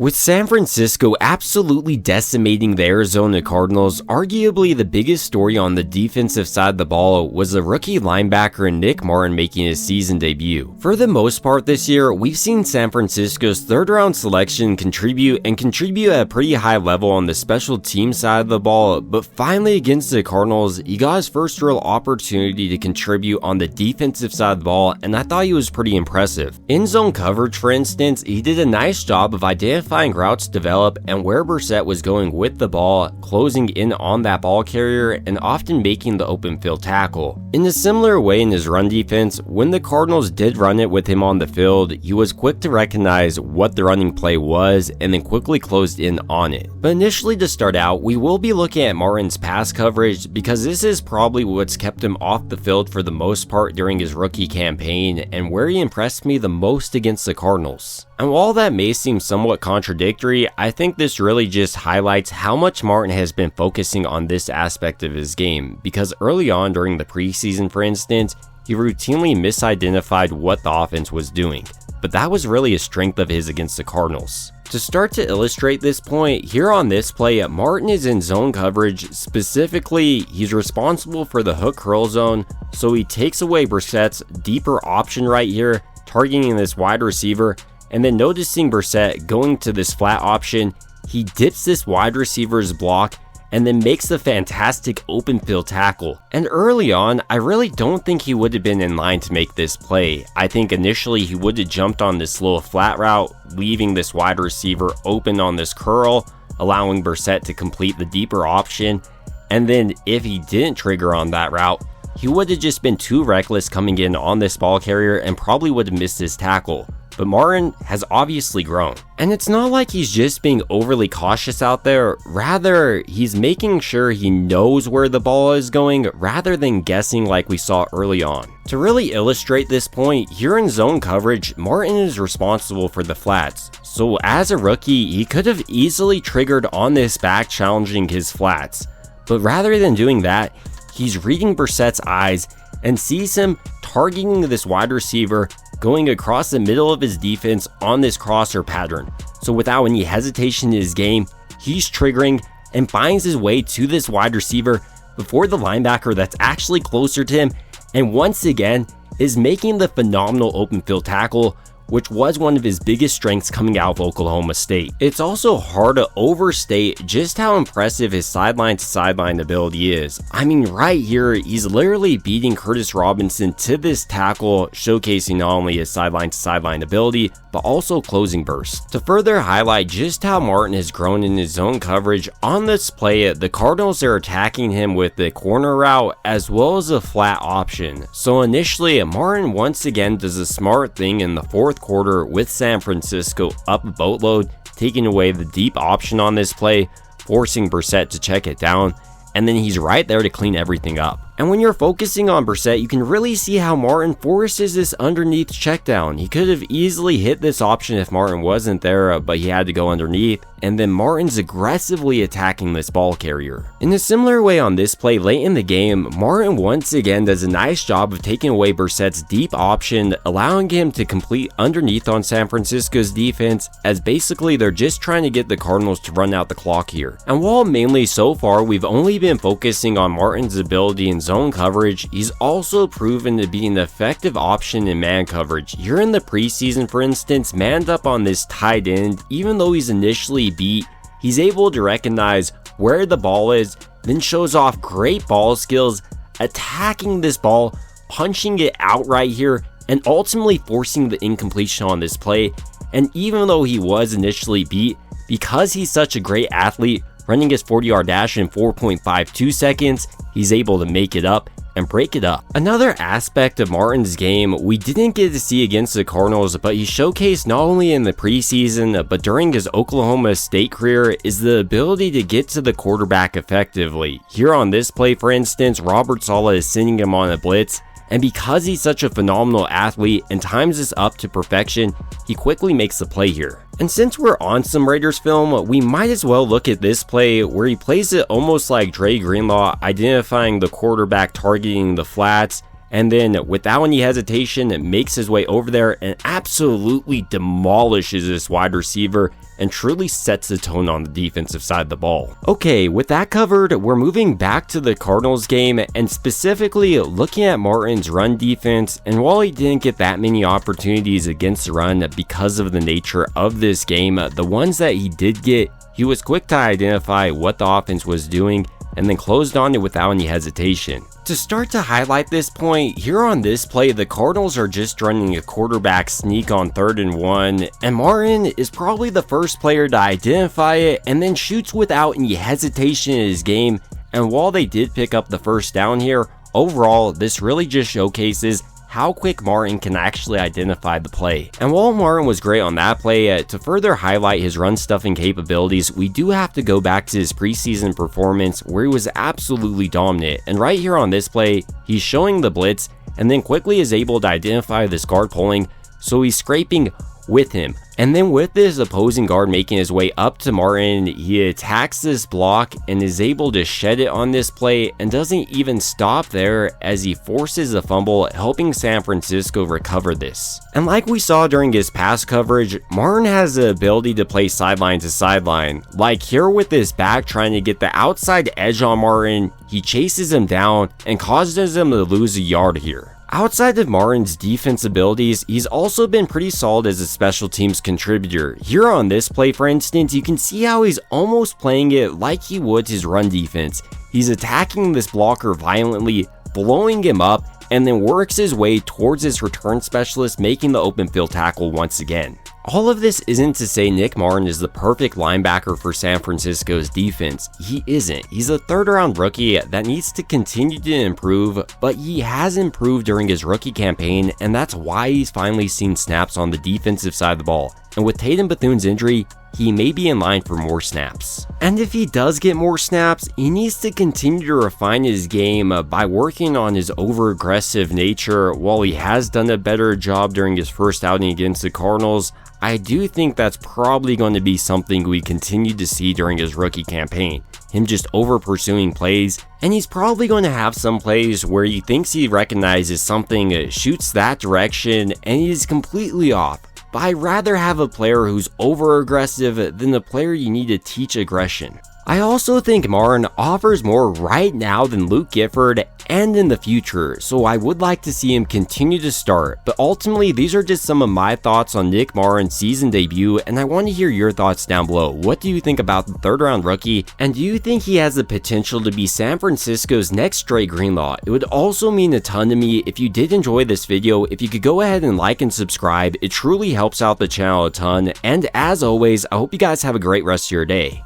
With San Francisco absolutely decimating the Arizona Cardinals, arguably the biggest story on the defensive side of the ball was the rookie linebacker Nick Martin making his season debut. For the most part this year, we've seen San Francisco's third-round selection contribute at a pretty high level on the special team side of the ball, but finally against the Cardinals, he got his first real opportunity to contribute on the defensive side of the ball, and I thought he was pretty impressive. In zone coverage, for instance, he did a nice job of identifying routes develop and where Brissett was going with the ball, closing in on that ball carrier and often making the open field tackle. In a similar way in his run defense, when the Cardinals did run it with him on the field, he was quick to recognize what the running play was and then quickly closed in on it. But initially to start out, we will be looking at Martin's pass coverage because this is probably what's kept him off the field for the most part during his rookie campaign and where he impressed me the most against the Cardinals. And while that may seem somewhat contradictory, I think this really just highlights how much Martin has been focusing on this aspect of his game, because early on during the preseason, for instance, he routinely misidentified what the offense was doing, but that was really a strength of his against the Cardinals. To start to illustrate this point, here on this play, Martin is in zone coverage. Specifically, he's responsible for the hook curl zone, so he takes away Brissett's deeper option right here, targeting this wide receiver, and then noticing Brissett going to this flat option, he dips this wide receiver's block and then makes the fantastic open field tackle. And early on, I really don't think he would have been in line to make this play. I think initially he would have jumped on this little flat route, leaving this wide receiver open on this curl, allowing Brissett to complete the deeper option. And then if he didn't trigger on that route, he would have just been too reckless coming in on this ball carrier and probably would have missed his tackle. But Martin has obviously grown. And it's not like he's just being overly cautious out there, rather he's making sure he knows where the ball is going rather than guessing like we saw early on. To really illustrate this point, here in zone coverage, Martin is responsible for the flats. So as a rookie, he could have easily triggered on this back challenging his flats. But rather than doing that, he's reading Brissett's eyes and sees him targeting this wide receiver going across the middle of his defense on this crosser pattern. So without any hesitation in his game, he's triggering and finds his way to this wide receiver before the linebacker that's actually closer to him, and once again is making the phenomenal open field tackle, which was one of his biggest strengths coming out of Oklahoma State. It's also hard to overstate just how impressive his sideline-to-sideline ability is. I mean, right here, he's literally beating Curtis Robinson to this tackle, showcasing not only his sideline-to-sideline ability, but also closing burst. To further highlight just how Martin has grown in his zone coverage, on this play, the Cardinals are attacking him with the corner route as well as a flat option. So initially, Martin once again does a smart thing in the fourth quarter with San Francisco up a boatload, taking away the deep option on this play, forcing Brissett to check it down, and then he's right there to clean everything up. And when you're focusing on Brissett, you can really see how Martin forces this underneath check down. He could have easily hit this option if Martin wasn't there, but he had to go underneath, and then Martin's aggressively attacking this ball carrier. In a similar way on this play late in the game, Martin once again does a nice job of taking away Brissett's deep option, allowing him to complete underneath on San Francisco's defense, as basically they're just trying to get the Cardinals to run out the clock here. And while mainly so far we've only been focusing on Martin's ability in zone coverage, he's also proven to be an effective option in man coverage. Here in the preseason, for instance, manned up on this tight end, even though he's initially beat, he's able to recognize where the ball is, then shows off great ball skills, attacking this ball, punching it out right here, and ultimately forcing the incompletion on this play. And even though he was initially beat, because he's such a great athlete, running his 40-yard dash in 4.52 seconds, he's able to make it up and break it up. Another aspect of Martin's game we didn't get to see against the Cardinals, but he showcased not only in the preseason, but during his Oklahoma State career, is the ability to get to the quarterback effectively. Here on this play, for instance, Robert Saleh is sending him on a blitz, and because he's such a phenomenal athlete and times this up to perfection, he quickly makes the play here. And since we're on some Raiders film, we might as well look at this play where he plays it almost like Dre Greenlaw, identifying the quarterback targeting the flats, and then without any hesitation makes his way over there and absolutely demolishes this wide receiver, and truly sets the tone on the defensive side of the ball. Okay, with that covered, we're moving back to the Cardinals game and specifically looking at Martin's run defense. And while he didn't get that many opportunities against the run because of the nature of this game, the ones that he did get, he was quick to identify what the offense was doing and then closed on it without any hesitation. To start to highlight this point, here on this play, the Cardinals are just running a quarterback sneak on 3rd and 1, and Martin is probably the first player to identify it and then shoots without any hesitation in his game. And while they did pick up the first down here, overall, this really just showcases how quick Martin can actually identify the play. And while Martin was great on that play, to further highlight his run stuffing capabilities, we do have to go back to his preseason performance where he was absolutely dominant. And right here on this play, he's showing the blitz and then quickly is able to identify this guard pulling, so he's scraping with him. And then with this opposing guard making his way up to Martin, he attacks this block and is able to shed it on this play and doesn't even stop there as he forces a fumble, helping San Francisco recover this. And like we saw during his pass coverage, Martin has the ability to play sideline to sideline. Like here with this back trying to get the outside edge on Martin, he chases him down and causes him to lose a yard here. Outside of Martin's defense abilities, he's also been pretty solid as a special teams contributor. Here on this play, for instance, you can see how he's almost playing it like he would his run defense. He's attacking this blocker violently, blowing him up, and then works his way towards his return specialist, making the open field tackle once again. All of this isn't to say Nick Martin is the perfect linebacker for San Francisco's defense. He isn't. He's a 3rd round rookie that needs to continue to improve, but he has improved during his rookie campaign, and that's why he's finally seen snaps on the defensive side of the ball. And with Tatum Bethune's injury, he may be in line for more snaps. And if he does get more snaps, he needs to continue to refine his game by working on his over-aggressive nature. While he has done a better job during his first outing against the Cardinals, I do think that's probably going to be something we continue to see during his rookie campaign. Him just over pursuing plays, and he's probably going to have some plays where he thinks he recognizes something, shoots that direction, and he's completely off. But I'd rather have a player who's over aggressive than the player you need to teach aggression. I also think Martin offers more right now than Luke Gifford and in the future, so I would like to see him continue to start. But ultimately, these are just some of my thoughts on Nick Martin's season debut, and I want to hear your thoughts down below. What do you think about the 3rd round rookie, and do you think he has the potential to be San Francisco's next Dre Greenlaw? It would also mean a ton to me if you did enjoy this video. If you could go ahead and like and subscribe, it truly helps out the channel a ton. And as always, I hope you guys have a great rest of your day.